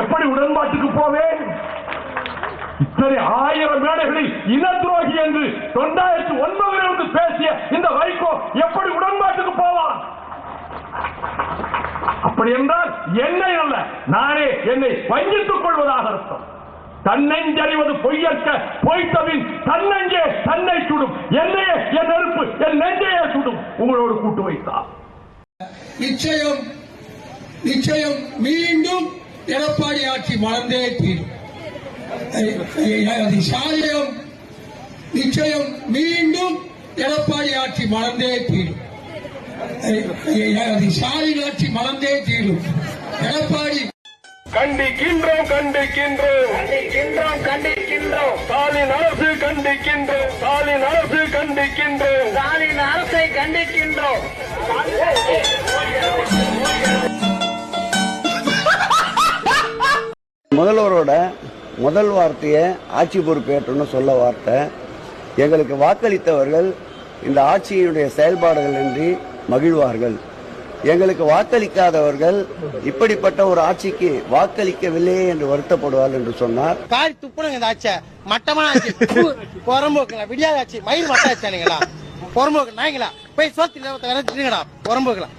எப்படி உடன்பாட்டுக்கு போவேன்? இத்தனை 1000 மேடைகளில் இன துரோகி என்று 2009 பேசிய இந்த வைகோ எப்படி உடன்பாட்டுக்கு போவான்? அப்படி என்றால் என்னை அல்ல, நானே என்னை வஞ்சித்துக் கொள்வதாக அர்த்தம். தன்னெஞ்சறிவது பொய்யற்க, பொய்த்தபின் தன்னெஞ்சே தன்னை சுடும். என்னையே என் நெருப்பு என் நெஞ்சையே சுடும். உங்களோடு கூட்டு வைத்தார். நிச்சயம் நிச்சயம் மீண்டும் எடப்பாடி ஆட்சி மறந்தே தீரும். சாயம் நிச்சயம் மீண்டும் எடப்பாடி ஆட்சி மறந்தே தீரும். ஸ்டாலின் ஆட்சி மறந்தே தீரும். எடப்பாடி கண்டிக்கின்றோம் கண்டிக்கின்றோம் கண்டிக்கின்றோம் கண்டிக்கின்றோம் ஸ்டாலின் அரசு கண்டிக்கின்றோம் ஸ்டாலின் அரசு கண்டிக்கின்றோம் ஸ்டாலின் அரசை கண்டிக்கின்றோம். முதல்வரோட முதல் வார்த்தையை ஆட்சி பொறுப்பேற்றுன்னு சொல்ல வார்த்தை, எங்களுக்கு வாக்களித்தவர்கள் இந்த ஆட்சியினுடைய செயல்பாடுகள் இன்றி மகிழ்வார்கள். எங்களுக்கு வாக்களிக்காதவர்கள் இப்படிப்பட்ட ஒரு ஆட்சிக்கு வாக்களிக்கவில்லையே என்று வருத்தப்படுவார்கள் என்று சொன்னார். காரி துப்புனுங்க இந்த ஆட்சியை, மட்டமான ஆட்சி, புறம்போக்குங்களா, விடியாத ஆட்சி, மயில் மட்ட ஆச்சானுங்களா, புறம்போக்கு நாய்ங்களா, போய் சோத்துல புறம்போக்கலாம்.